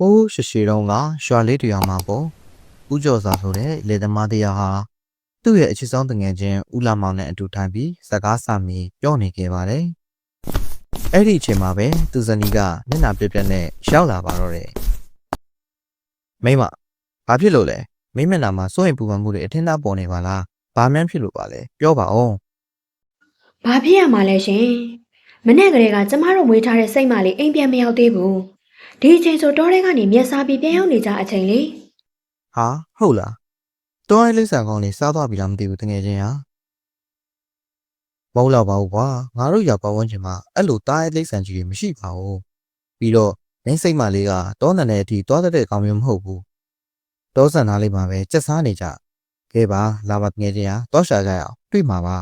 ဟိုးရှရှိတုံးကရွာလေးတရွာမှာပေါ့ဦးကျော်စာဆိုတဲ့လေသမားတရားဟာသူ့ရဲ့အချစ်ဆုံးတငယ်ချင်းဦးလာမောင်နဲ့အတူထိုင်ပြီးစကားဆမီပြောနေခဲ့ပါတယ်။အဲ့ဒီအချိန်မှာပဲသူဇနီးကမျက်နှာပြက်ပြက်နဲ့ရောက်လာပါတော့တယ်။မိမဘာဖြစ်လို့လဲမိမျက်နှာမှာစိုးရင်ပူပန်မှုတွေအထင်သားပေါ်နေပါလား။ဘာမှန်းဖြစ်လို့ပါလဲပြောပါဦး။ဘာဖြစ်ရမှာလဲရှင်။မနေ့ကလေးကကျမတို့မွေးထားတဲ့စိတ်မလေးအိမ်ပြန်မရောက်သေးဘူး။ဒီအချိန်ဆိုတောထဲကနေမျက်စားပြီးပြန်ရောက်နေကြအချိန်လေ။ဟာဟုတ်လား။တောရဲလိမ့်ဆန်ကောင်းလေးစားသွားပြီလားမသိဘူးတငယ်ချင်းဟာ။မဟုတ်တော့ပါဘူးကွာငါတို့ရောက်ပတ်ဝန်းကျင်မှာအဲ့လိုတားရဲလိမ့်ဆန်ကြီးတွေမရှိပါဘူး။ပြီးတော့မင်းစိတ်မလေးကတောနံတဲ့အထိသွားတဲ့ကောင်မျိုးမဟုတ်ဘူး။တောဆန်သားလေးမှာပဲစက်စားနေကြ။ကဲပါလာပါငယ်ချင်းဟာတောရှာကြရအောင်တွေ့မှာပါ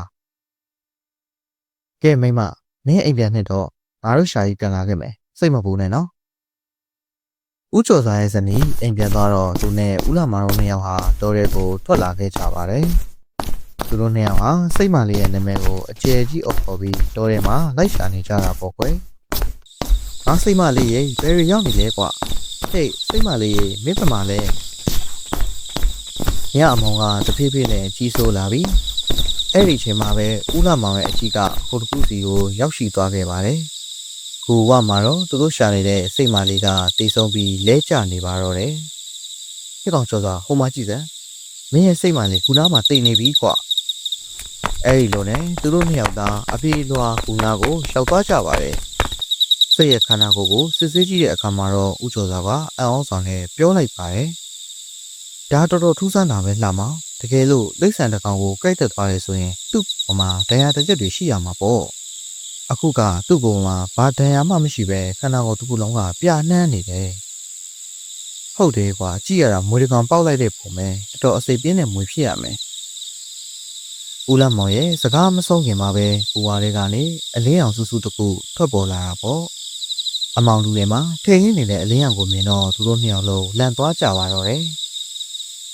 ။ကဲမိမနင်းအိမ်ပြန်နှစ်တော့ငါတို့ရှာကြီးပြန်လာခဲ့မယ်စိတ်မပူနဲ့နော်။ဦးကျော်စာရဲ့ဇနီးအိမ်ပြန်သွားတော့သူနဲ့ဦးလာမောင်တို့နှစ်ယောက်ဟာတောထဲကိုထွက်လာခဲ့ကြပါတယ်။သူတို့နှစ်ယောက်ဟာစိတ်မလေးရဲ့နာမည်ကိုအကျယ်ကြီးအော်ခေါ်ပြီးတောထဲမှာလိုက်ရှာနေကြတာပေါ့ကွယ်။ငါစိတ်မလေးရဲ့ဘယ်ရရောက်နေလဲကွာ။ဟေးစိတ်မလေးရဲ့မင်းသမားလဲ။ညအမောင်ကတဖြည်းဖြည်းနဲ့ကြီးဆိုးလာပြီးအဲ့ဒီချိန်မှာပဲဦးလာမောင်ရဲ့အကြီးကဟိုတခုစီကိုရောက်ရှိသွားခဲ့ပါတယ်။ခုဝမှာတော့သူတို့ရှာနေတဲ့စိတ်မလေးကတိတ်ဆုံးပြီးလဲကျနေပါတော့တယ်။ဒီကောင်ကျော်စွာဟိုမှာကြည့်စမ်း။မင်းရဲ့စိတ်မလေးခုနားမှာတိတ်နေပြီကွာ။အဲ့ဒီလိုနဲ့သူတို့နှစ်ယောက်သားအပြေးလွှာကူနာကိုရှောက်သွားကြပါတယ်။စိတ်ရဲ့ခန္ဓာကိုယ်ကိုစစ်ဆေးကြည့်တဲ့အခါမှာတော့ဦးကျော်စွာကအံ့ဩဆောင်နဲ့ပြောလိုက်ပါတယ်။ဒါတော်တော်ထူးဆန်းတာပဲလှမတကယ်လို့လိမ့်ဆန်တကောင်ကိုကြိုက်တက်သွားတယ်ဆိုရင်သူ့ဘမှာတရားတစ်ချက်တွေရှိရမှာပေါ့အခုကသူ့ဘမှာဘာတရားမှမရှိပဲခန္ဓာကိုယ်တစ်ခုလုံးကပြာနှမ်းနေတယ်ဟုတ်တယ်ကွာကြည့်ရတာမွေးတကောင်ပေါက်လိုက်တဲ့ပုံပဲအတော်အစိပ်ပြင်းတဲ့မွေးဖြစ်ရမယ်ဦးလမောင်ရဲ့စကားမဆုံးခင်မှာပဲဘူဝါတွေကနေအလင်းအောင်စူးစူးတကူထွက်ပေါ်လာတာပေါ့အမောင်လူတွေမှာထိန်ရင်းနေတဲ့အလင်းအောင်ကိုမြင်တော့သူတို့နှစ်ယောက်လုံးလန့်သွားကြပါတော့တယ်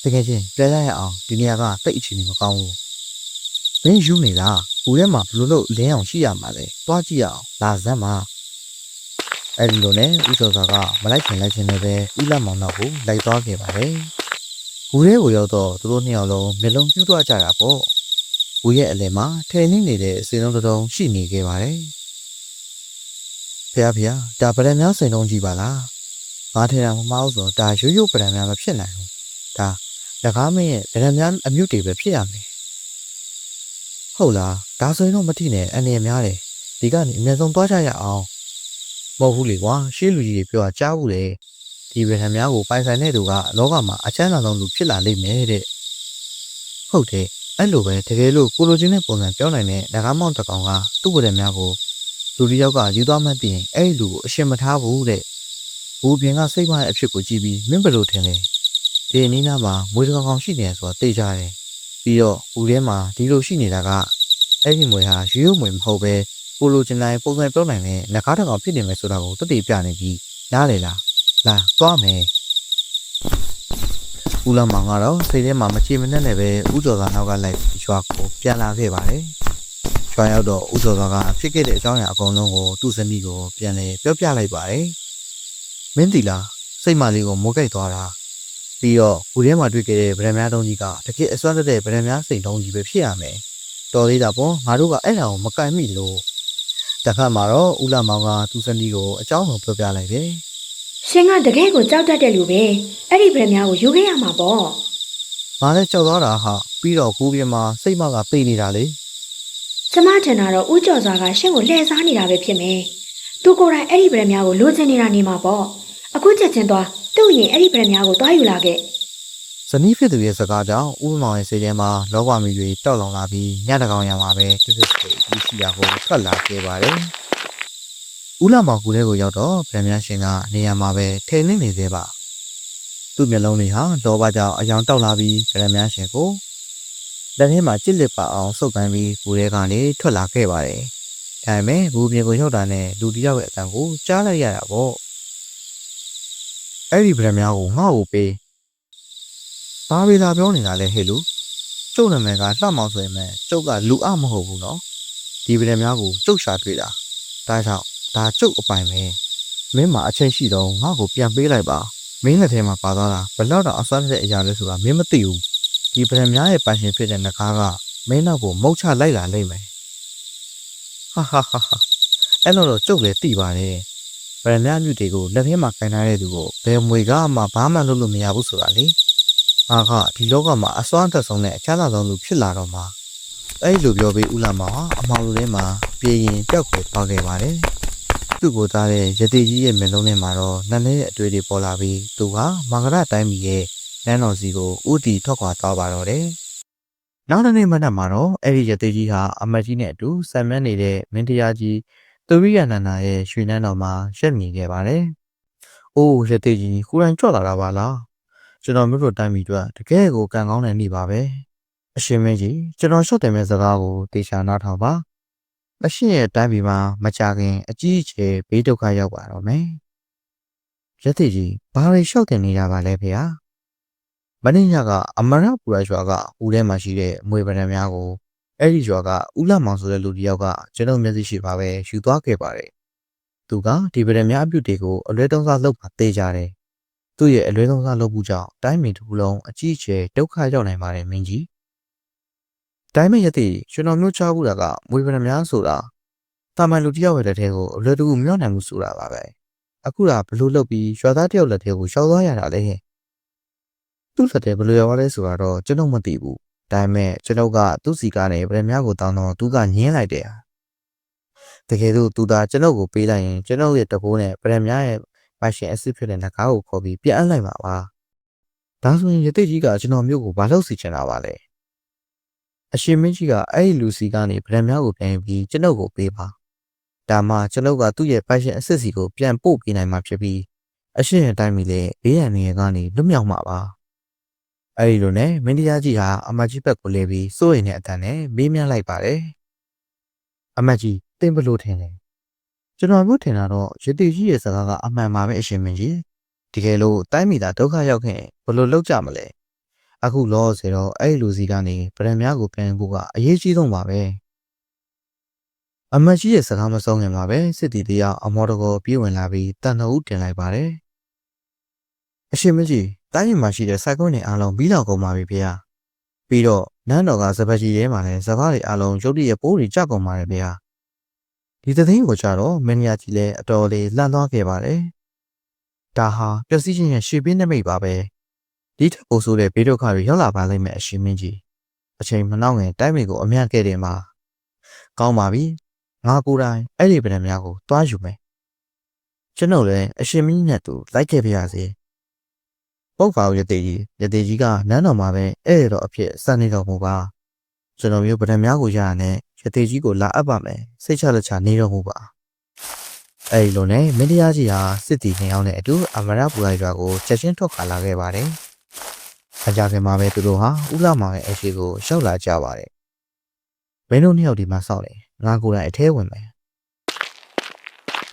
တကယ်ချင်းပြရရအောင်ဒီနေရာကတိတ်အခြေအနေမကောင်းဘူးမင်းယူနေလားဦးထဲမှာဘလို့လို့လင်းအောင်ရှိရမှာလဲတွားကြည့်ရအောင်လာစမ်းပါအဲ့ဒီလိုနဲ့ဦးစောစာကမလိုက်ခင်လိုက်ခင်နဲ့ပဲဦးလက်မောင်တော့ကိုလိုက်သွားခဲ့ပါတယ်ဦးထဲကိုရောက်တော့သူတို့နှစ်ယောက်လုံးမျက်လုံးပြူးသွားကြတာပေါ့ဦးရဲ့အလယ်မှာထဲနှင်းနေတဲ့အစင်းလုံးတုံးရှိနေခဲ့ပါတယ်ဖေဖေဒါပရံများစိန်လုံးကြည့်ပါလားငါထဲတာမမအောင်ဆိုဒါရိုးရိုးပရံများမဖြစ်နိုင်ဘူးဒါလကားမင်းရဲ့ဗရံများအမြုပ်တွေပဲဖြစ်ရမယ်ဟုတ်လားဒါဆိုရင်တော့မထိနဲ့အနေနဲ့များတယ်ဒီကနေအမြဲဆုံးသွားကြရအောင်မဟုတ်ဘူးလေကွာရှေးလူကြီးတွေပြောတာကြားဘူးလေဒီဗရံများကိုပိုင်ဆိုင်တဲ့သူကလောကမှာအချမ်းသာဆုံးလူဖြစ်လာလိမ့်မယ်တဲ့ဟုတ်တယ်အဲ့လိုပဲတကယ်လို့ကိုလိုချင်းတဲ့ပုံစံပြောနိုင်တဲ့လကားမောင်တကောင်ကသူ့ဗရံများကိုလူတစ်ယောက်ကယူသွားမှပြင်အဲ့ဒီလူကိုအရှင်မထားဘူးတဲ့ဘူးပြင်ကစိတ်မရဲ့အဖြစ်ကိုကြည့်ပြီးမင်းဘယ်လိုထင်လဲဒီအနည်းနားမှာမွေးတကောင်ရှိနေတယ်ဆိုတာသိကြတယ်ပြီးတော့ဦးထဲမှာဒီလိုရှိနေတာကအဲ့ဒီမွေဟာရိုးရိုးမွေမဟုတ်ပဲကိုလိုချင်တိုင်းပုံစံပြောနိုင်တဲ့လက်ကားတကောင်ဖြစ်နေမယ်ဆိုတာကိုတတိပြနေပြီးနားလေလားလာသွားမယ်ဦးလမောင်ကတော့စိတ်ထဲမှာမချေမနှက်နဲ့ပဲဦးကျော်သာနောက်ကလိုက်ရွာကိုပြန်လာခဲ့ပါတယ်ရွာရောက်တော့ဦးကျော်သာကဖြစ်ခဲ့တဲ့အကြောင်းအရာအကုန်လုံးကိုသူ့ဇနီးကိုပြန်လေပြောပြလိုက်ပါတယ်မင်းတီလားစိတ်မလေးကိုမိုးကိတ်သွားတာပြီးတော့ဦးထဲမှာတွေ့ခဲ့တဲ့ဗရံများတုံးကြီးကတကယ်အစွမ်းတဲ့ဗရံများစိန်တုံးကြီးပဲဖြစ်ရမယ်တော်သေးတာပေါ့ငါတို့ကအဲ့ဒါကိုမကင်မိလို့တစ်ခါမှာတော့ဦးလာမောင်ကသူ့ဇနီးကိုအကြောင်းကိုပြောပြလိုက်တယ်။ရှင်ကတကယ်ကိုကြောက်တတ်တဲ့လူပဲ။အဲ့ဒီဗရများကိုယူခဲ့ရမှာပေါ့ငါလည်းကြောက်သွားတာဟာပြီးတော့ကူးပြမှာစိတ်မကပိတ်နေတာလေ။ကျမထင်တာတော့ဦးကျော်စွာကရှင်ကိုလှည့်စားနေတာပဲဖြစ်မယ်။သူကိုယ်တိုင်အဲ့ဒီဗရများကိုလိုချင်နေတာနေမှာပေါ့။အခုချက်ချင်းသွားသူ့ရင်အဲ့ဒီဗရများကိုသွားယူလာခဲ့ဇနီးဖြစ်သူရဲ့စကားကြောင့်ဦးမောင်ရဲ့စိတ်ထဲမှာလောဘမီတွေတောက်လောင်လာပြီးညတကောင်ရမှာပဲတစ်စစ်စစ်ကြီးရှိတာကိုထွက်လာခဲ့ပါတယ်ဦးလာမောင်ကူထဲကိုရောက်တော့ဗရံများရှင်ကနေရာမှာပဲထိန်နေသေးပါသူ့မျက်လုံးလေးဟာလောဘကြောင့်အယောင်တောက်လာပြီးဗရံများရှင်ကိုလက်ထဲမှာကြစ်လက်ပါအောင်စုပ်ကိုင်းပြီးဘူထဲကနေထွက်လာခဲ့ပါတယ်ဒါပေမဲ့ဘူပြင်ကိုရောက်တာနဲ့လူတယောက်ရဲ့အတန်ကိုကြားလိုက်ရတာပေါ့အဲ့ဒီဗရံများကိုငှောက်ကိုပေးဘာဝေလာပြောနေတာလဲဟဲ့လူကျုပ်နာမည်ကလှမောင်ဆိုရင်မဲ့ကျုပ်ကလူအမဟုတ်ဘူးနော်ဒီဗရံများကိုကျုပ်ရှာတွေ့တာဒါကြောင့်ဒါကျုပ်အပိုင်ပဲ မင်းမှာအချိန်ရှိတော့ငါ့ကိုပြန်ပေးလိုက်ပါမင်းလက်ထဲမှာပါသွားတာဘလောက်တော့အစွမ်းတဲ့အရာလဲဆိုတာမင်းမသိဘူးဒီဗရမ ्या ရဲ့ပိုင်ရှင်ဖြစ်တဲ့ငကားကမင်းနောက်ကိုမုတ်ချလိုက်လာလိမ့်မယ်ဟာအဲ့လိုတော့ကျုပ်လည်းသိပါတယ်ဗရမ ्या မြူတွေကိုလက်ထဲမှာခိုင်ထားတဲ့သူကိုဘယ်မွေကမှဘာမှလုပ်လို့မရဘူးဆိုတာလေငါကဒီလောကမှာအစွမ်းအသက်ဆုံးနဲ့အချမ်းသာဆုံးလူဖြစ်လာတော့မှာအဲ့လိုပြောပြီးဦးလာမောင်ဟာအမောင်လူထဲမှာပြေးရင်ပျောက်ခွေသွားခဲ့ပါတယ်သူ့ကိုသားတဲ့ရတိကြီးရဲ့မျက်လုံးထဲမှာတော့နတ်နဲ့အတွေ့တွေပေါ်လာပြီးသူကမင်္ဂလာတိုင်းပြည်ရဲ့နန်းတော်စီကိုဥတီထွက်ခွာသွားပါတော့တယ်နောက်တစ်နေ့မနက်မှာတော့အဲ့ဒီရတိကြီးဟာအမတ်ကြီးနဲ့အတူဆံမြန်းနေတဲ့မင်းတရားကြီးသူရိယနန္ဒာရဲ့ရွှေနန်းတော်မှာရက်မြည်ခဲ့ပါတယ်။အိုးရတိကြီးကိုယ်တိုင်ကြွလာတာပါလား။ကျွန်တော်မြို့တော်တိုင်းပြည်အတွက်တကယ်ကိုကံကောင်းတဲ့နေ့ပါပဲ။အရှင်မင်းကြီးကျွန်တော်ရှော့တယ်မဲ့စကားကိုတေချာနားထောင်ပါ။အရှင်ရဲ့တိုင်းပြည်မှာမကြခင်အကြီးအကျယ်ဘေးဒုက္ခရောက်ပါတော့မယ်။ရတိကြီးဘာတွေရှော့တင်နေကြပါလဲဖေ။မင်းညကအမရပူရရွာကဦးထဲမှာရှိတဲ့အမွေပဒံများကိုအဲ့ဒီရွာကဦးလာမောင်ဆိုတဲ့လူတစ်ယောက်ကကျွန်တော်မျက်စိရှိပါပဲယူသွားခဲ့ပါတယ်။သူကဒီပဒံများအပြုတ်တွေကိုအလွဲသုံးစားလုပ်ပါသေးကြတယ်။သူ့ရဲ့အလွဲသုံးစားလုပ်မှုကြောင့်တိုင်းပြည်တစ်ခုလုံးအကြီးအကျယ်ဒုက္ခရောက်နိုင်ပါတယ်မင်းကြီး။တိုင်းမဲ့ရသည်ကျွန်တော်မျိုးချဘူးတာကမွေပဒံများဆိုတာတာမန်လူတစ်ယောက်ရဲ့လက်ထဲကိုအလွယ်တကူမြောက်နိုင်မှုဆိုတာပါပဲ။အခုကဘလို့လုပ်ပြီးရွာသားတစ်ယောက်လက်ထဲကိုရှောက်သွားရတာလေ။သူ့လက်ထဲဘလို့ရောက်လဲဆိုတော့ကျွန်တော်မသိဘူး။ဒါပေမဲ့ကျွန်တော်ကသူ့စီကားနဲ့ဗရမ ्या ကိုတောင်းတော့သူကညင်းလိုက်တယ်။တကယ်လို့သူသာကျွန်တော်ကိုပေးလိုက်ရင်ကျွန်တော်ရဲ့တကိုးနဲ့ဗရမ ्या ရဲ့ပိုင်ရှင်အစ်စ်ဖြစ်တဲ့ငကားကိုခေါ်ပြီးပြန်အပ်လိုက်ပါပါ။ဒါဆိုရင်ရတိကြီးကကျွန်တော်မျိုးကိုဘာလို့စီချင်တာပါလဲ။အရှင်မင်းကြီးကအဲ့ဒီလူစီကနေဗရမ ्या ကိုပြန်ပြီးကျွန်တော်ကိုပေးပါ။ဒါမှကျွန်တော်ကသူ့ရဲ့ပိုင်ရှင်အစ်စ်စီကိုပြန်ပို့ပေးနိုင်မှာဖြစ်ပြီးအရှင်ရဲ့တိုင်းမီလေဘေးရန်တွေကနေလွတ်မြောက်မှာပါ။အဲ့ဒီလိုနဲ့မင်းတရားကြီးဟာအမတ်ကြီးဘက်ကိုလဲပြီးစိုးရိမ်တဲ့အတန်နဲ့မေးမြန်းလိုက်ပါတယ်။အမတ်ကြီးတင်ဘလို့ထင်လဲ။ကျွန်တော်တို့ထင်တာတော့ရတိကြီးရဲ့စကားကအမှန်ပါပဲအရှင်မင်းကြီး။တကယ်လို့တိုင်းမိသားဒုက္ခရောက်ခင်ဘလို့လောက်ကြမလဲ။အခုလောဆိုတော့အဲ့ဒီလူစီကနေဗရမ ्या ကိုပြန်ဖို့ကအရေးကြီးဆုံးပါပဲ။အမတ်ကြီးရဲ့စကားမဆုံးခင်မှာပဲစစ်တီတရားအမော်တကောပြေးဝင်လာပြီးတန်တော်ဦးတင်လိုက်ပါတယ်။အရှင်မင်းကြီးတိုင်းပြည်မှာရှိတဲ့စိုက်ကွန်းတွေအားလုံးပြီးလောက်ကုန်ပါပြီဖေ။ပြီးတော့နန်းတော်ကစပတ်ကြီးထဲမှာလည်းစကားတွေအားလုံးရုပ်တရက်ပိုးတွေကြကုန်ပါတယ်ဖေ။ဒီသတင်းကိုကြတော့မင်းညာကြီးလည်းအတော်လေးလှမ်းသွားခဲ့ပါတယ်။ဒါဟာပျက်စီးခြင်းရဲ့ရှေ့ပင်းနမိတ်ပါပဲ။ဒီထက်ပိုဆိုးတဲ့ဘေးဒုက္ခတွေရောက်လာပါလိမ့်မယ်အရှင်မင်းကြီး။အချိန်မနှောင်းငယ်တိုင်းပြည်ကိုအမြတ်ခဲ့တယ်မှာကောင်းပါပြီ။ငါကိုယ်တိုင်အဲ့ဒီဗရမ ्या ကိုတွားယူမယ်။ကျွန်တော်လည်းအရှင်မင်းကြီးနဲ့တူလိုက်ခဲ့ပါရစေ။ပုတ်ပါဦးရသေးကြီးကနန်းတော်မှာပဲအဲ့တော့အဖြစ်စနေတော်မူပါကျွန်တော်မျိုးဗဒံများကိုရရနဲ့ရသေးကြီးကိုလာအပ်ပါမယ်စိတ်ချလက်ချနေတော်မူပါအဲ့လိုနဲ့မင်းတရားကြီးဟာစစ်တီနှစ်ယောက်နဲ့အတူအမရပူလိုက်ရွာကိုချက်ချင်းထွက်ခါလာခဲ့ပါတယ်အကြခင်မှာပဲသူတို့ဟာဦးလာမောင်ရဲ့အရှိကိုရှောက်လာကြပါတယ်မင်းတို့နှစ်ယောက်ဒီမှာစောင့်နေငါကိုယ်တိုင်အထဲဝင်မယ်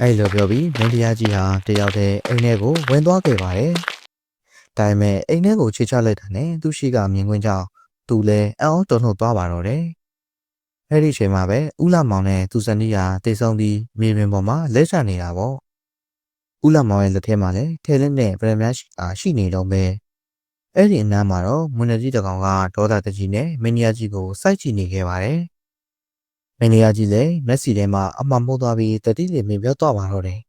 အဲ့လိုပြောပြီးမင်းတရားကြီးဟာတယောက်တည်းအိမ်ထဲကိုဝင်သွားခဲ့ပါတယ်ဒါပေမဲ့အိမ်ထဲကိုခြေချလိုက်တာနဲ့သူရှိကမြင်ကွင်းကြောင့်သူလည်းအံ့ဩတုန်လှုပ်သွားပါတော့တယ်။အဲ့ဒီချိန်မှာပဲဦးလာမောင်နဲ့သူစနီးယာတိတ်ဆုံးပြီးမြေပြင်ပေါ်မှာလက်ချနေတာပေါ့။ဦးလာမောင်ရဲ့လက်ထဲမှာလည်းထဲလင်းနဲ့ဗရမ ्या ရှိနေတော့ပဲ။အဲ့ဒီအနားမှာတော့မွန်နကြီးတကောင်ကဒေါသတကြီးနဲ့မင်းကြီးကြီးကိုစိုက်ကြည့်နေခဲ့ပါတယ်။မင်းကြီးလည်းမက်ဆီထဲမှာအမှန်မိုးသွားပြီးတတိလေးမြင်ပြောသွားပါတော့တယ်။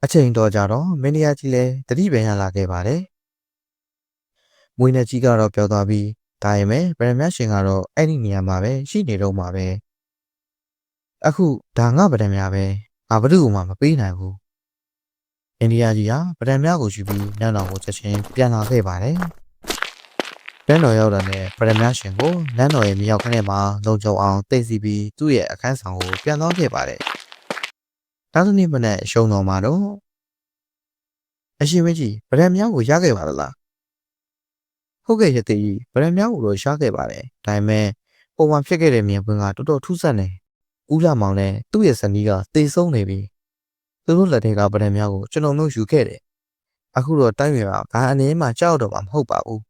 အချိန်တော်ကြတော့မင်းကြီးလည်းတတိပင်ရလာခဲ့ပါတယ်။မွေးနေကြီးကတော့ပြောသွားပြီးဒါရင်ပဲဗရမ ्या ရှင်ကတော့အဲ့ဒီနေရာမှာပဲရှိနေတော့မှာပဲ။အခုဒါငါဗရမ ्या ပဲငါဘယ်သူ့မှမပေးနိုင်ဘူး။အိန္ဒိယကြီးဟာဗရမ ्या ကိုယူပြီးနန်းတော်ကိုချက်ချင်းပြန်လာခဲ့ပါတယ်။နန်းတော်ရောက်တာနဲ့ဗရမ ्या ရှင်ကိုနန်းတော်ရဲ့မြောက်ခန်းထဲမှာလုံခြုံအောင်တိတ်စီပြီးသူ့ရဲ့အခန်းဆောင်ကိုပြန်သွားခဲ့ပါတယ်။နောက်တစ်နေ့မနက်ရှုံတော်မှာတော့အရှင်မကြီးဗရမ ्या ကိုရခဲ့ပါလားဟုတ်ကဲ့ရသေးကြီးဗရမ ्या ကိုတော့ရှားခဲ့ပါတယ်ဒါပေမဲ့ပုံမှန်ဖြစ်ခဲ့တဲ့မြင်ကွင်းကတော်တော်ထူးဆန်းနေဦးလာမောင်နဲ့သူ့ရဲ့ဇနီးကတေဆုံးနေပြီသူတို့လက်ထက်ကဗရမ ्या ကိုကျွန်တော်တို့ယူခဲ့တယ်အခုတော့တိုင်းပြည်မှာဘာအနေမှကြောက်တော့မှာမဟုတ်ပါဘူး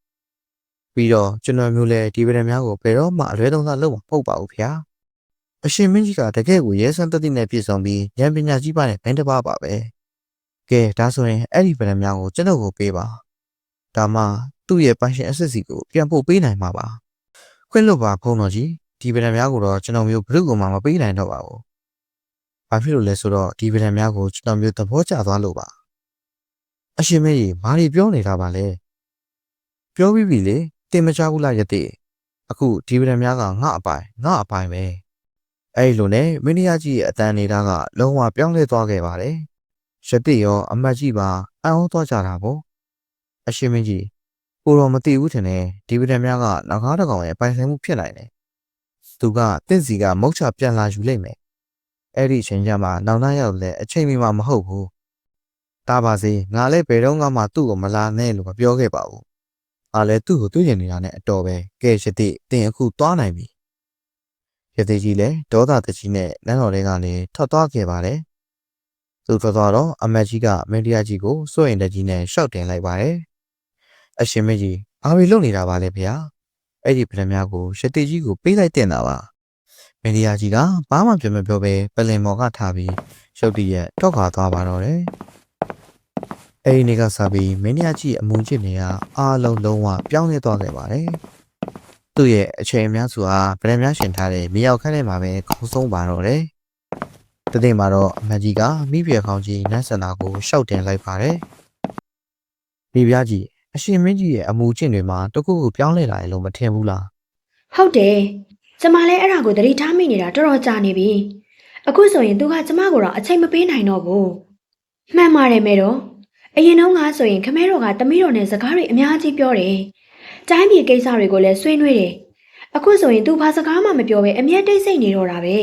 ပြီးတော့ကျွန်တော်မျိုးလဲဒီဗရမ ्या ကိုဘယ်တော့မှအလွဲသုံးစားလုပ်မှာမဟုတ်ပါဘူးဗျာအရှင်မင်းကြီးကတကယ်ကိုရဲစွမ်းတတိနဲ့ပြည့်စုံပြီးဉာဏ်ပညာကြီးပါတဲ့ဘင်းတစ်ပါးပါပဲ ကဲဒါဆိုရင်အဲ့ဒီဗရန်များကိုကျွန်တော်ကိုပေးပါဒါမှသူ့ရဲ့ပိုင်ရှင်အစစ်စီကိုပြန်ပို့ပေးနိုင်မှာပါခွင့်လွတ်ပါဖုန်းတော်ကြီးဒီဗရန်များကိုတော့ကျွန်တော်မျိုးဘယ်သူ့ကိုမှမပေးနိုင်တော့ပါဘူးဘာဖြစ်လို့လဲဆိုတော့ဒီဗရန်များကိုကျွန်တော်မျိုးသဘောကျသွားလို့ပါအရှင်မကြီးဘာတွေပြောနေတာပါလဲပြောပြီးပြီလေတင်မချဘူးလားယတိအခုဒီဗရန်များကငါအပိုင်ပဲအဲ့လိုနဲ့မင်းကြီးရဲ့အတန်နေတာကလုံးဝပြောင်းလဲသွားခဲ့ပါတယ်ယတိရောအမတ်ကြီးပါအံ့ဩသွားကြတာပေါ့အရှင်မကြီးကိုတော့မသိဘူးထင်တယ်ဒီဗရန်များကငကားတစ်ကောင်ရဲ့ပိုင်ဆိုင်မှုဖြစ်နိုင်တယ်သူကတင့်စီကမုတ်ချပြန်လာယူလိုက်မယ်အဲ့ဒီအချိန်ကျမှနောက်နှရောက်လဲအချိန်မီမှမဟုတ်ဘူးတာပါစေငါလည်းဘယ်တော့မှသူ့ကိုမလာနဲ့လို့မပြောခဲ့ပါဘူးအားလည်းသူ့ကိုတွေ့ရင်နေတာနဲ့အတော်ပဲကဲယတိတင်အခုသွားနိုင်ပြီယတိကြီးလည်းဒေါသတကြီးနဲ့လမ်းတော်ထဲကနေထွက်သွားခဲ့ပါတယ်သူထွက်သွားတော့အမတ်ကြီးကမင်းတရားကြီးကိုစိုးရင်တကြီးနဲ့ရှောက်တင်လိုက်ပါတယ်အရှင်မကြီးဘာလို့လုပ်နေတာပါလဲဗျာအဲ့ဒီဗရန်များကိုယတိကြီးကိုပေးလိုက်တင်တာပါမင်းတရားကြီးကဘာမှပြန်မပြောပဲပလင်မော်ကထားပြီးရှုပ်တရက်တော့ခါသွားပါတော့တယ်အဲ့ဒီနေ့ကစပြီးမင်းတရားကြီးအမုန်းချစ်နေရအားလုံးလုံးဝပြောင်းလဲသွားခဲ့ပါတယ်သူ့ရဲ့အချိန်အများစုဟာဗရန်များရှင်ထားတဲ့မြေရောက်ခန်းထဲမှာပဲခေါင်းဆုံးပါတော့တယ်တနေ့မှာတော့အမတ်ကြီးကမိဖုရားခေါင်းကြီးနတ်ဆန္ဒကိုရှောက်တင်လိုက်ပါတယ်မိဖုရားကြီးအရှင်မင်းကြီးရဲ့အမူအကျင့်တွေမှာတခုခုပြောင်းလဲလာတယ်လို့မထင်ဘူးလားဟုတ်တယ်ကျမလည်းအဲ့ဒါကိုသတိထားမိနေတာတော်တော်ကြာနေပြီအခုဆိုရင်သူကကျမကိုတော့အချိန်မပေးနိုင်တော့ဘူးမှန်ပါတယ်မဲတော့အရင်တုန်းကဆိုရင်ခမဲတော်ကတမီးတော်နဲ့စကားတွေအများကြီးပြောတယ်တိုင်းပြည်ကိစ္စတွေကိုလည်းဆွေးနွေးတယ်အခုဆိုရင်သူဘာစကားမှမပြောဘဲအမျက်တိတ်ဆိတ်နေတော့တာပဲ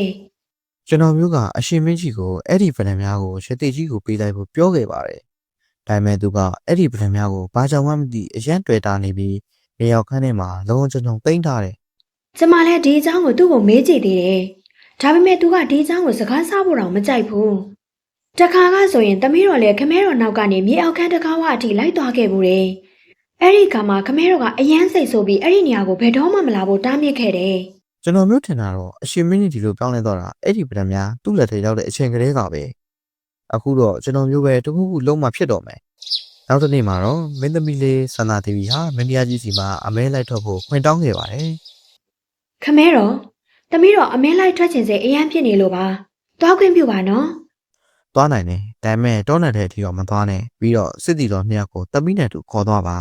ကျွန်တော်မျိုးကအရှင်မင်းကြီးကိုအဲ့ဒီဗရန်များကိုရှတိကြီးကိုပေးလိုက်ဖို့ပြောခဲ့ပါတယ်ဒါပေမဲ့သူကအဲ့ဒီဗရန်များကိုဘာကြောင့်မှမသိအရန်တွေ့တာနေပြီးမြေရောက်ခန်းထဲမှာလုံးချုံချုံသိမ်းထားတယ်ကျမလည်းဒီအကြောင်းကိုသူ့ကိုမေးကြည့်သေးတယ်ဒါပေမဲ့သူကဒီအကြောင်းကိုစကားစားဖို့တော့မကြိုက်ဘူးတခါကဆိုရင်တမီးတော်လည်းခမဲတော်နောက်ကနေမြေအောက်ခန်းတကားဝအထိလိုက်သွားခဲ့ဘူးတယ်အဲ့ဒီကမှခမဲတော်ကအယမ်းစိတ်ဆိုးပြီးအဲ့ဒီနေရာကိုဘယ်တော့မှမလာဖို့တားမြစ်ခဲ့တယ်ကျွန်တော်မျိုးထင်တာတော့အရှင်မင်းကြီးဒီလိုပြောင်းလဲသွားတာအဲ့ဒီဗရန်များသူ့လက်ထဲရောက်တဲ့အချိန်ကလေးကပဲအခုတော့ကျွန်တော်မျိုးပဲတခုခုလုံးမဖြစ်တော့မယ်နောက်တစ်နေ့မှာတော့မင်းသမီးလေးဆန္ဒဒေဝီဟာမင်းတရားကြီးစီမှာအမဲလိုက်ထွက်ဖို့ခွင့်တောင်းခဲ့ပါတယ်ခမဲတော်တမီးတော်အမဲလိုက်ထွက်ချင်စေအယမ်းဖြစ်နေလို့ပါသွားခွင့်ပြုပါနော်သွားနိုင်တယ်ဒါပေမဲ့တောနယ်တဲ့အထိတော့မသွားနဲ့ပြီးတော့စစ်တီတော်နှစ်ယောက်ကိုတမီးနဲ့တူခေါ်သွားပါ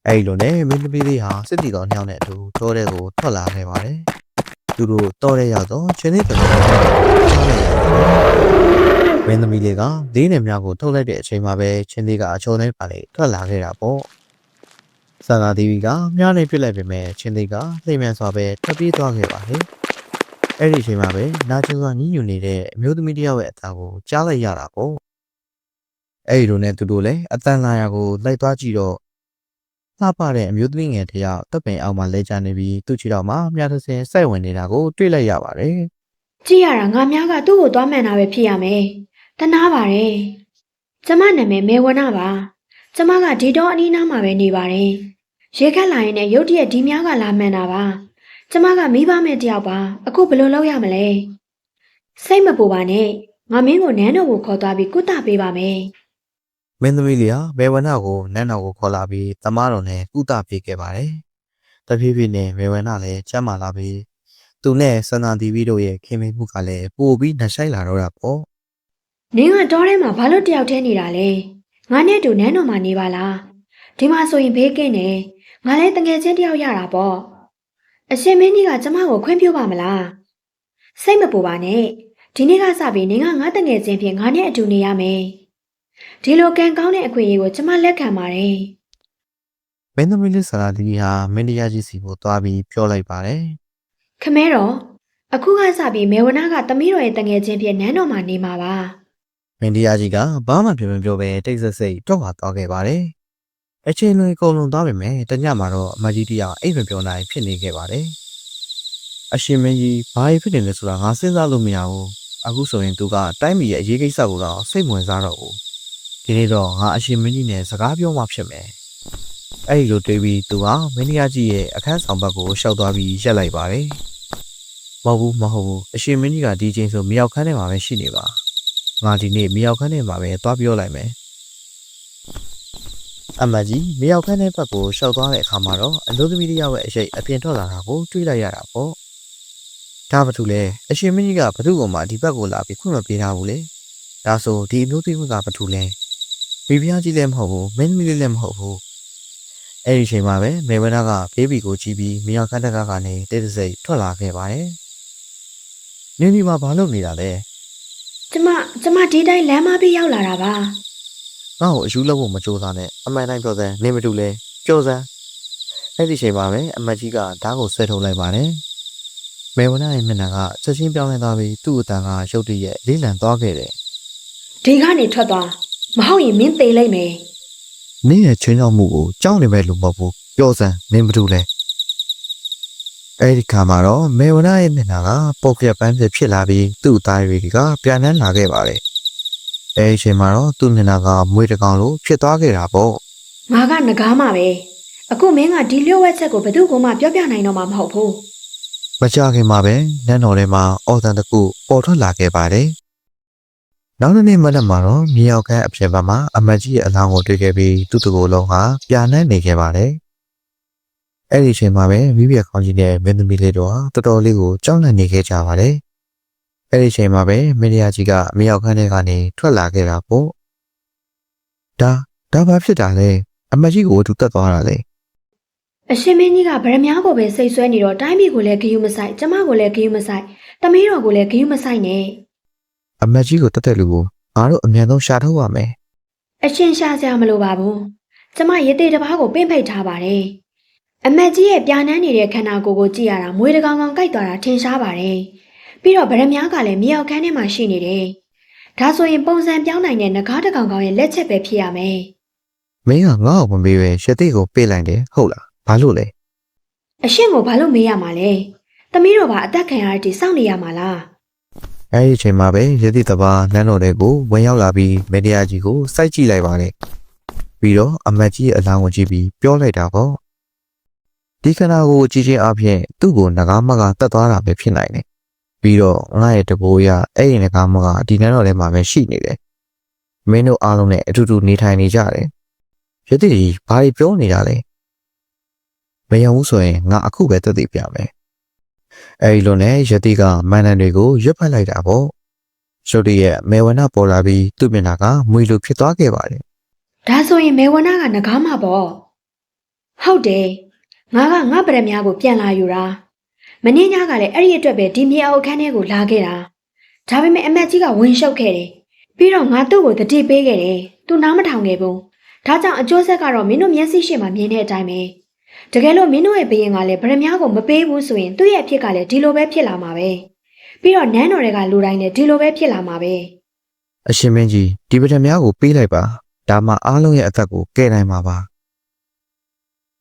အဲ့လိုနဲ့မင်းသမီးလေးဟာစစ်တီတော်နှစ်ယောက်နဲ့အတူတောထဲကိုထွက်လာခဲ့ပါတယ်သူတို့တောထဲရောက်တော့ချင်းသေးတယ်မင်းသမီးလေးကဒင်းနဲ့မြောက်ကိုထုတ်လိုက်တဲ့အချိန်မှာပဲချင်းသေးကအချုံထဲပါလေထွက်လာခဲ့တာပေါ့ဆန္ဒဒေဝီကမြားနေပြစ်လိုက်ပေမဲ့ချင်းသေးကလှိမ့်မြန်စွာပဲထွက်ပြေးသွားခဲ့ပါတယ်အဲ့ဒီအချိန်မှာပဲနာကျင်စွာညှဉ်းညူနေတဲ့အမျိုးသမီးတယောက်ရဲ့အတန်ကိုကြားလိုက်ရတာပေါ့အဲ့ဒီလိုနဲ့သူတို့လည်းအတန်လာရာကိုလိုက်သွားကြည့်တော့လှပတဲ့အမျိုးသမီးငယ်တယောက်တပ်ပင်အောက်မှာလဲကျနေပြီးသူ့ခြေထောက်မှာမြားသစင်စိုက်ဝင်နေတာကိုတွေ့လိုက်ရပါတယ်ကြည့်ရတာငါများကသူ့ကိုသွားမှန်တာပဲဖြစ်ရမယ်တနာပါတယ်ကျမနာမည်မေဝနာပါကျမကဒီတော့အနီးနားမှာပဲနေပါတယ်ရေခက်လာရင်လည်းရုတ်တရက်ဒီများကလာမှန်တာပါကျမကမိဘမဲ့တယောက်ပါအခုဘယ်လိုလုပ်ရမလဲစိတ်မပူပါနဲ့ငါမင်းကိုနန်းတော်ကိုခေါ်သွားပြီးကုသပေးပါမယ်မင်းသမီးလေးဟာမေဝနာကိုနန်းတော်ကိုခေါ်လာပြီးတမတော်နဲ့ကုသပေးခဲ့ပါတယ်တဖြည်းဖြည်းနဲ့မေဝနာလည်းကျမ်းမာလာပြီးသူနဲ့စန္ဒာတီဗီတို့ရဲ့ခင်မင်မှုကလည်းပိုပြီးနှဆိုင်လာတော့တာပေါ့နင်းကတောထဲမှာဘာလို့တယောက်တည်းနေတာလဲငါနဲ့တူနန်းတော်မှာနေပါလားဒီမှာဆိုရင်ဘေးကင်းနေငါလည်းတငယ်ချင်းတယောက်ရတာပေါ့အရှင်မင်းကြီးကကျမကိုခွင့်ပြုပါမလားစိတ်မပူပါနဲ့ဒီနေ့ကစပြီးနင်းကငါတငယ်ချင်းဖြစ်ငါနဲ့အတူနေရမယ်ဒီလိုကံကောင်းတဲ့အခွင့်အရေးကိုကျမလက်ခံပါတယ်မင်းသမီးလေးဆရာတီဟာမင်းတရားကြီးစီကိုသွားပြီးပြောလိုက်ပါတယ်ခမဲတော်အခုကစပြီးမေဝနာကတမီးတော်ရဲ့တငယ်ချင်းဖြစ်နန်းတော်မှာနေမှာပါမင်းတရားကြီးကဘာမှပြောမပြောပဲတိတ်ဆိတ်ဆိတ်တော့သွားခဲ့ပါတယ်အချိန်လွန်ကုန်လွန်သွားပေမဲ့တညမှာတော့အမကြီးတရားအိမ်မပြောနိုင်ဖြစ်နေခဲ့ပါတယ်အရှင်မင်းကြီးဘာဖြစ်နေလဲဆိုတာငါစဉ်းစားလို့မရဘူးအခုဆိုရင်သူကတိုင်းပြည်ရဲ့အရေးကိစ္စကိုတော့စိတ်ဝင်စားတော့ဘူးဒီနေ့တော့ငါအရှင်မင်းကြီးနဲ့စကားပြောမှဖြစ်မယ်အဲ့ဒီလိုတွေးပြီးသူကမင်းတရားကြီးရဲ့အခန်းဆောင်ဘက်ကိုရှောက်သွားပြီးရက်လိုက်ပါတယ်မဟုတ်ဘူးအရှင်မင်းကြီးကဒီချိန်ဆိုမြောက်ခန်းထဲမှာပဲရှိနေပါမ ငါဒီနေ့မြေရောက်ခန်းထဲမှာပဲသွားပြောလိုက်မယ်အမကြီးမြေရောက်ခန်းထဲဘက်ကိုရှောက်သွားတဲ့အခါမှာတော့အမျိုးသမီးတစ်ယောက်ရဲ့အရှိတ်အပြင်ထွက်လာတာကိုတွေ့လိုက်ရတာပေါ့ဒါဘာလို့လဲအရှင်မင်းကြီးကဘသူ့ကောင်မှဒီဘက်ကိုလာပြီးခွင့်မပေးထားဘူးလေဒါဆိုဒီအမျိုးသမီးကဘာလို့လဲမိဖုရားကြီးလည်းမဟုတ်ဘူးမင်းသမီးလည်းမဟုတ်ဘူးအဲ့ဒီချိန်မှာပဲမေဝနာကဘေးဘီကိုကြည့်ပြီးမြေရောက်ခန်းတကားကနေတိတ်တဆိတ်ထွက်လာခဲ့ပါတယ်နင်းဒီမှာဘာလုပ်နေတာလဲ ကျမဒီတိုင်းလမ်းမပြေးရောက်လာတာပါ ငါ့ကိုအယူလောက်ဖို့မကြိုးစားနဲ့အမှန်တိုင်းပြောစမ်းနေမတူလဲကြောစမ်းအဲ့ဒီချိန်မှာပဲအမတ်ကြီးကဓာတ်ကိုဆွဲထုတ်လိုက်ပါတယ်မေဝနာရဲ့မျက်နှာကချက်ချင်းပြောင်းလဲသွားပြီးသူ့အတန်ကရုတ်တရက်လေးလံသွားခဲ့တယ် ဒီကနေထွက်သွားမဟုတ်ရင်မင်းသေလိုက်မယ် နင်းရဲ့ချင်းချောက်မှုကိုကြောက်နေမဲ့လူမဟုတ်ဘူးပြောစမ်းနေမတူလဲအဲ့ဒီခါမှာတော့မေဝနာရဲ့မျက်နှာကပုတ်ပြက်ပန်းပြက်ဖြစ်လာပြီးသူ့သားတွေကပြန်နှမ်းလာခဲ့ပါတယ်အဲ့ဒီချိန်မှာတော့သူ့မျက်နှာကမွေးတကောင်လိုဖြစ်သွားခဲ့တာပေါ့ ငါကငကားမှာပဲအခုမင်းကဒီလျှို့ဝှက်ချက်ကိုဘယ်သူမှပြောပြနိုင်တော့မှာမဟုတ်ဘူး မကြခင်မှာပဲနန်းတော်ထဲမှာအော်တန်တစ်ခုပေါ်ထွက်လာခဲ့ပါတယ်နောက်နေ့မနက်မှာတော့မြေရောက်ခန်းအပြင်ဘက်မှာအမတ်ကြီးရဲ့အလောင်းကိုတွေ့ခဲ့ပြီးသူ့တကိုယ်လုံးဟာပြာနှမ်းနေခဲ့ပါတယ်အဲ့ဒီချိန်မှာပဲမိဖုရားခေါင်းကြီးနဲ့မင်းသမီးလေးတို့ဟာတော်တော်လေးကိုကြောက်လန့်နေခဲ့ကြပါတယ်အဲ့ဒီချိန်မှာပဲမင်းရကြီးကမြေရောက်ခန်းထဲကနေထွက်လာခဲ့တာပေါ့ဒါဘာဖြစ်တာလဲအမတ်ကြီးကိုသူတက်သွားတာလေ အရှင်မင်းကြီးကဗရမ ्या ကိုပဲစိတ်ဆွဲနေတော့တိုင်းပြည်ကိုလည်းဂယုမဆိုင်ကျမကိုလည်းဂယုမဆိုင်သမီးတော်ကိုလည်းဂယုမဆိုင်နဲ့ အမတ်ကြီးကိုတက်တဲ့လူကိုငါတို့အမြန်ဆုံးရှာထုတ်ရမယ် အရှင်ရှာစရာမလိုပါဘူးကျမရေသေးတစ်ပါးကိုပင့်ဖိတ်ထားပါတယ်အမတ်ကြီးရဲ့ပြာနှမ်းနေတဲ့ခန္ဓာကိုယ်ကိုကြည့်ရတာမွေးတကောင်ကောင်ကြိုက်သွားတာထင်ရှားပါတယ်ပြီးတော့ဗရမ ्या ကလည်းမြေရောက်ခန်းထဲမှာရှိနေတယ်ဒါဆိုရင်ပုံစံပြောင်းနိုင်တဲ့ငကားတကောင်ကောင်ရဲ့လက်ချက်ပဲဖြစ်ရမယ် မင်းကငါ့ကိုမမေးပဲရှတိကိုပေးလိုက်တယ်ဟုတ်လားဘာလို့လဲ အရှင်ကိုဘာလို့မေးရမှာလဲသမီးတော်ကအသက်ခံရတဲ့ဒီစောင့်နေရမှာလား အဲ့ဒီချိန်မှာပဲရတိတပါနန်းတော်တွေကိုဝင်ရောက်လာပြီးမေဒီယာကြီးကိုစိုက်ကြည့်လိုက်ပါတယ်ပြီးတော့အမတ်ကြီးရဲ့အလောင်းကိုကြည့်ပြီးပြောလိုက်တာပေါ့ဒီခန္ဓာကိုကြည့်ချင်းအပြင်သူ့ကိုငကားမကတတ်သွားတာပဲဖြစ်နိုင်တယ်ပြီးတော့ငါရဲ့တဘိုးရအဲ့ဒီငကားမကဒီနန်းတော်ထဲမှာပဲရှိနေတယ်မင်းတို့အားလုံးနဲ့အတူတူနေထိုင်နေကြတယ်ရတိကြီးဘာပြောနေတာလဲမယုံဘူးဆိုရင်ငါအခုပဲတက်တည်ပြမယ်အဲဒီလိုနဲ့ယတိကမန္တန်တွေကိုရွတ်ဖက်လိုက်တာပေါ့ရုတ်တရက်မေဝနာပေါ်လာပြီးသူ့မျက်နှာကမွေလိုဖြစ်သွားခဲ့ပါတယ် ဒါဆိုရင်မေဝနာကငကားမှာပေါ့ဟုတ်တယ်ငါဗရမ ्या ကိုပြန်လာယူတာမင်းညကလည်းအဲ့ဒီအတွက်ပဲဒီမြေအောက်အခန်းထဲကိုလာခဲ့တာဒါပေမဲ့အမတ်ကြီးကဝင်ရှုပ်ခဲ့တယ်ပြီးတော့ငါသူ့ကိုတတိပေးခဲ့တယ်သူနားမထောင်ခဲ့ဘူးဒါကြောင့်အကျိုးဆက်ကတော့မင်းတို့မျက်စိရှေ့မှာမြင်တဲ့အတိုင်းပဲတကယ်လို့မင်းတို့ရဲ့ဘရင်ကလည်းဗရမ ्या ကိုမပေးဘူးဆိုရင်သူ့ရဲ့အဖြစ်ကလည်းဒီလိုပဲဖြစ်လာမှာပဲပြီးတော့နန်းတော်တွေကလူတိုင်းလည်းဒီလိုပဲဖြစ်လာမှာပဲ အရှင်မင်းကြီးဒီပထမကိုပေးလိုက်ပါဒါမှအားလုံးရဲ့အသက်ကိုကယ်နိုင်မှာပါ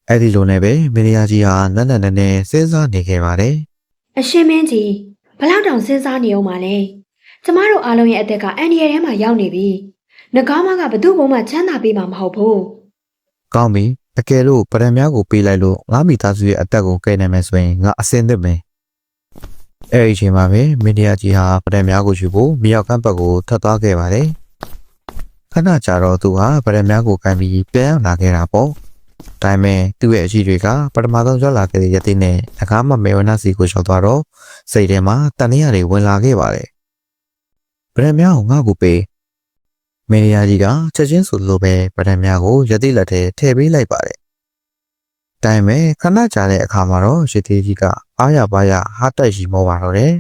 အဲ့ဒီလိုနဲ့ပဲမင်းယာကြီးဟာနန်းနန်းနဲ့စဉ်းစားနေခဲ့ပါတယ် အရှင်မင်းကြီးဘလောက်တောင်စဉ်းစားနေအောင်ပါလဲကျမတို့အားလုံးရဲ့အသက်ကအန်ဒီရထဲမှာရောက်နေပြီငကားမကဘသူ့ဘုံမှာချမ်းသာပေးမှာမဟုတ်ဘူး ကောင်းပြီအကယ်လို့ပထမကိုပေးလိုက်လို့ငါမိသားစုရဲ့အသက်ကိုကယ်နိုင်မယ်ဆိုရင်ငါအစင်သစ်မယ်အဲ့ဒီချိန်မှာပဲမင်းယာကြီးဟာပထမကိုယူဖို့မြောက်ကမ်းဘက်ကိုထပ်သွားခဲ့ပါတယ်ခဏကြာတော့သူဟာပထမကိုကန်ပြီးပြန်ရောက်လာခဲ့တာပေါ့ဒါပေမဲ့သူ့ရဲ့အရှိတွေကပထမဆုံးရောက်လာခဲ့တဲ့ရတဲ့နဲ့ငကားမမေဝနာစီကိုရောက်သွားတော့စိတ်ထဲမှာတန်ရတွေဝင်လာခဲ့ပါတယ်ပထမကိုငါ့ကိုပေးမေရီယာကြီးကချက်ချင်းဆိုလိုပဲပထမကိုရတိလက်ထဲထည့်ပေးလိုက်ပါတယ်ဒါပေမဲ့ခဏကြာတဲ့အခါမှာတော့ရတိကြီးကအားရပါရဟားတိုက်ရီမောပါတော့တယ်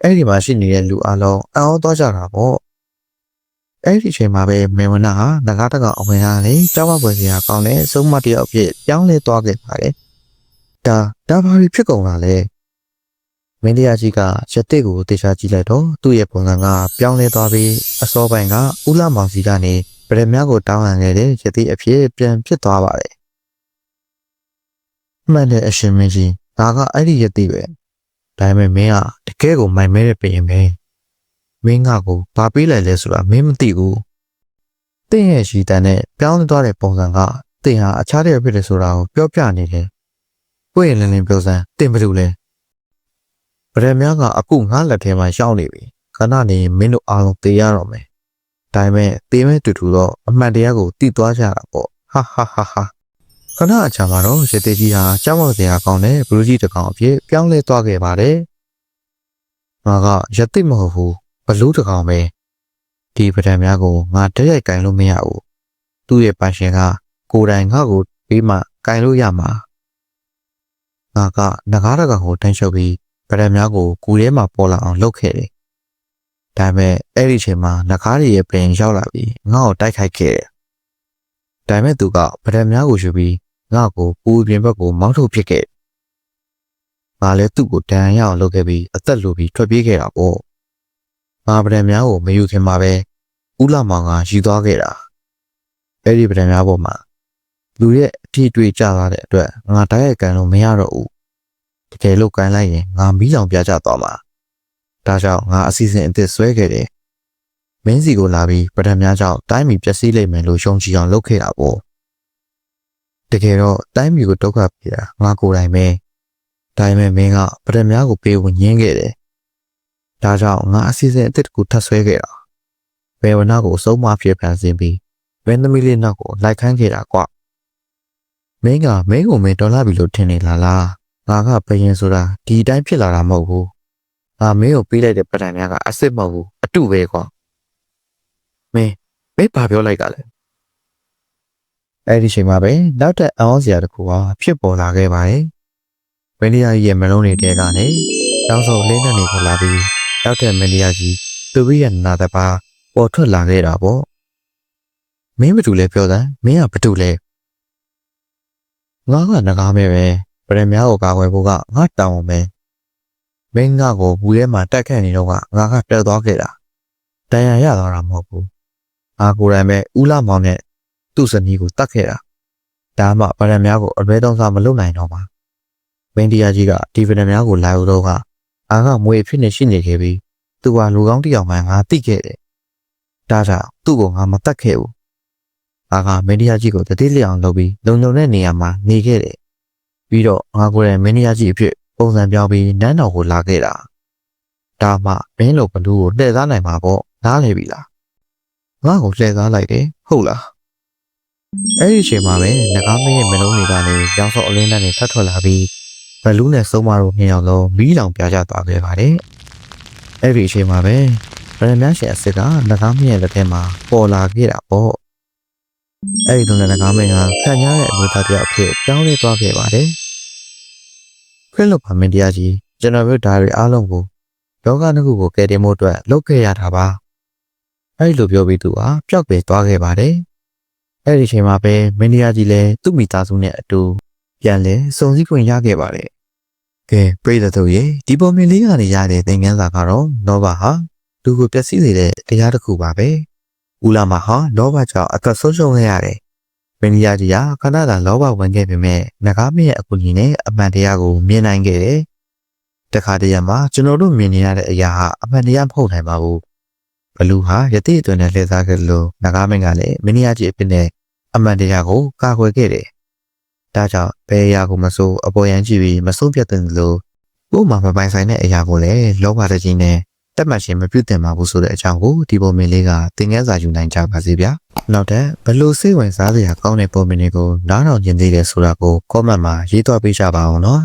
အဲ့ဒီမှာရှိနေတဲ့လူအလုံးအံ့ဩသွားကြတာပေါ့အဲ့ဒီအချိန်မှာပဲမေဝနာဟာငကားတကောင်အဝင်လာလေကြောက်မပွဲစရာကောင်းတဲ့ဆုံးမတယောက်အဖြစ်ပြောင်းလဲသွားခဲ့ပါတယ်ဒါဘာဖြစ်ကုန်လာလဲမင်းတရားကြီးကရက်တစ်ကိုတေချာကြည့်လိုက်တော့သူ့ရဲ့ပုံစံကပြောင်းလဲသွားပြီးအစောပိုင်းကဦးလာမောင်စီကနေဗရမ ्या ကိုတောင်းရခဲ့တဲ့ရက်တစ်အဖြစ်ပြန်ဖြစ်သွားပါတယ်မှန်တယ်အရှင်မင်းကြီးဒါကအဲ့ဒီရက်တစ်ပဲဒါပေမဲ့မင်းကတကယ်ကိုမိုင်မဲတဲ့ပြင်ပဲမင်းကကိုဘာပေးလိုက်လဲဆိုတာမင်းမသိဘူးတင့်ရဲ့ရှိတန်နဲ့ပြောင်းလဲသွားတဲ့ပုံစံကတင်ဟာအခြားတည်းဖြစ်တယ်ဆိုတာကိုပြောပြနေတယ်ကိုယ့်ရဲ့လင်းလင်းပြောစမ်းတင်ဘာလို့လဲဗရမ ्या ကအခုငါလက်ထဲမှာရှောင်းနေပြီခ ဏနေမင်းတို့အားလုံးတေးရတော့မယ်ဒါပေမဲ့တေးမဲ့တူတူတော့အမှန်တရားကိုသိသွားကြတာပေါ့ဟာဟာဟာဟာခဏအကြာမှာတော့ရသေးကြီးဟာကြောက်မောက်စရာကောင်းတဲ့ဘလူးကြီးတစ်ကောင်အဖြစ်ပြောင်းလဲသွားခဲ့ပါတယ်ငါကရသိမဟုတ်ဘူးဘလူးတစ်ကောင်ပဲဒီပဒံများကိုငါတရိုက်ကင်လို့မရဘူးသူ့ရဲ့ပိုင်ရှင်ကကိုယ်တိုင်ငါ့ကိုပြီးမှကင်လို့ရမှာငါကနဂါးတကောင်ကိုတန်းချုပ်ပြီးပဒံများကိုကူထဲမှာပေါ်လာအောင်လုပ်ခဲ့တယ်ဒါပေမဲ့အဲ့ဒီအချိန်မှာနဂါးရဲ့ပင်ရောက်လာပြီးငါ့ကိုတိုက်ခိုက်ခဲ့တယ်ဒါပေမဲ့သူကပဒံများကိုယူပြီးငါ့ကိုပူပြင်ဘက်ကိုမောင်းထုတ်ပစ်ခဲ့ငါလည်းသူ့ကိုတန်ရအောင်လုပ်ခဲ့ပြီးအသက်လိုပြီးထွက်ပြေးခဲ့တာပေါ့ငါပဒံများကိုမယူခင်မှာပဲဦးလာမောင်ကယူသွားခဲ့တာအဲ့ဒီပဒံများပေါ်မှာလူရဲ့အထီးတွေးကြသွားတဲ့အတွက်ငါတိုက်ရိုက်ကန်လို့မရတော့ဘူးတကယ်လို့ကန်လိုက်ရင်ငါမီးလောင်ပြကြသွားမှာဒါကြောင့်ငါအစီအစဉ်အသစ်ဆွဲခဲ့တယ်မင်းစီကိုလာပြီးပဒံများကြောင့်တိုင်းမီပျက်စီးလိမ့်မယ်လို့ရှုံချီအောင်လုပ်ခဲ့တာပေါ့တကယ်တော့တိုင်းမီကိုဒုက္ခပေးတာငါကိုယ်တိုင်ပဲဒါပေမဲ့မင်းကပဒံများကိုပေးဝင်ညင်းခဲ့တယ်ဒါကြောင့်ငါအစီအစဉ်အသစ်တစ်ခုထပ်ဆွဲခဲ့တာဘယ်ဝနာကိုစုံမဖြစ်ဖန်ဆင်းပြီးဝင်းသမီးလေးနောက်ကိုလိုက်ခန်းခဲ့တာကွမင်းကမင်းကိုမင်းတော်လာပြီလို့ထင်နေလားငါကဘယင်ဆိုတာဒီအတိုင်းဖြစ်လာတာမဟုတ်ဘူးငါမင်းကိုပေးလိုက်တဲ့ပဒံများကအစ်စ်မဟုတ်ဘူးအတုပဲကွာမင်းဘာပြောလိုက်ကလဲအဲ့ဒီချိန်မှာပဲနောက်ထပ်အောင်းစရာတစ်ခုကဖြစ်ပေါ်လာခဲ့ပါတယ်မင်းတရားကြီးရဲ့မလုံးတွေတဲကနေတောင်းဆိုလင်းတဲ့နေကိုလာပြီးနောက်ထပ်မင်းတရားကြီးသူ့ရဲ့နာတပါပေါ်ထွက်လာခဲ့တာပေါ့မင်းဘာတူလဲပြောတယ်မင်းကဘာတူလဲငါကနဂါးမဲပဲပရမများကိုကာကွယ်ဖို့ကငါတောင်းအောင်ပဲမင်းငါကိုဘူးထဲမှာတက်ခတ်နေတော့ကငါကတက်သွားခဲ့တာတန်ရရသွားတာမဟုတ်ဘူးငါကိုယ်တိုင်ပဲဦးလာမောင်နဲ့သူ့ဇနီးကိုတတ်ခဲ့တာဒါမှပရမများကိုအလွဲသုံးစားမလုပ်နိုင်တော့ပါမင်းတရားကြီးကဒီပရမများကိုလာလို့တော့ကအားကမွေဖြစ်နေရှိနေခဲ့ပြီးသူကလူကောင်းတစ်ယောက်မှငါသိခဲ့တယ်ဒါကြောင့်သူ့ကိုငါမတတ်ခဲ့ဘူးအားကမင်းတရားကြီးကိုတတိလျအောင်လုပ်ပြီးလုံလုံတဲ့နေရာမှာနေခဲ့တယ်ပြီးတော့ငါကိုယ်တိုင်မင်းတရားကြီးအဖြစ်ပုံစံပြောင်းပြီးနန်းတော်ကိုလာခဲ့တာဒါမှမင်းလိုဘလူးကိုလှည့်စားနိုင်မှာပေါ့နားလေပြီလားငါ့ကိုလှည့်စားလိုက်တယ်ဟုတ်လားအဲ့ဒီအချိန်မှာပဲငကားမင်းရဲ့မလုံးတွေကနေရောင်စောအလင်းနဲ့ထပ်ထွက်လာပြီးဘလူးနဲ့စုံမတို့နှစ်ယောက်လုံးမီးလောင်ပြကြသွားခဲ့ပါတယ်အဲ့ဒီအချိန်မှာပဲဗရမန်ရှင်အစ်စ်ကငကားမင်းရဲ့လက်ထဲမှာပေါ်လာခဲ့တာပေါ့အဲ့ဒီတော့ငကားမင်းကခံရတဲ့အမျိုးသားတယောက်အဖြစ်ပြောင်းလဲသွားခဲ့ပါတယ်ခရစ်လိုပါမင်းတရားကြီးကျွန်တော်တို့ဓာတ်တွေအားလုံးကိုယောဂနှစ်ခုကိုကယ်တင်ဖို့အတွက်လုပ်ခဲ့ရတာပါအဲ့လိုပြောပြီးသူကပျောက်ပြေးသွားခဲ့ပါတယ်အဲ့ဒီအချိန်မှာပဲမင်းတရားကြီးလည်းသူ့မိသားစုနဲ့အတူပြန်လဲစုံစည်းခွင့်ရခဲ့ပါတယ်ကဲပြည်သက်တို့ရေဒီပုံမြင်လေးကနေရတဲ့သင်ခန်းစာကတော့လောဘဟာလူကိုပျက်စီးစေတဲ့တရားတစ်ခုပါပဲဦးလာမဟာလောဘကြောင့်အသက်ဆုံးရှုံးခဲ့ရတယ်မင်းတရားကြီးကခဏသာလောဘဝင်ခဲ့ပေမဲ့ငကားမင်းရဲ့အကူအညီနဲ့အမှန်တရားကိုမြင်နိုင်ခဲ့တယ်တခါတရံမှာကျွန်တော်တို့မြင်နေရတဲ့အရာဟာအမှန်တရားမဟုတ်နိုင်ပါဘူးဘလူးဟာယတိအတွင်းနဲ့လှည့်စားခဲ့လို့ငကားမင်းကလည်းမင်းတရားကြီးအဖြစ်နဲ့အမှန်တရားကိုကာကွယ်ခဲ့တယ်ဒါကြောင့်ဘယ်အရာကိုမဆိုအပေါ်ယံကြည့်ပြီးမဆုံးဖြတ်တဲ့လို့ကို့မှာမပိုင်ဆိုင်တဲ့အရာကိုလည်းလောဘတကြီးနဲ့တက်မှတ်ခြင်းမပြုသင့်ပါဘူးဆိုတဲ့အကြောင်းကိုဒီပုံမြင်လေးကသင်ခန်းစာယူနိုင်ကြပါစေဗျာနောက်ထပ်ဘလို့စိတ်ဝင်စားစရာကောင်းတဲ့ပုံမြင်လေးကိုနားထောင်ခြင်းသေးတယ်ဆိုတာကို comment မှာရေးသွားပေးကြပါအောင်နော်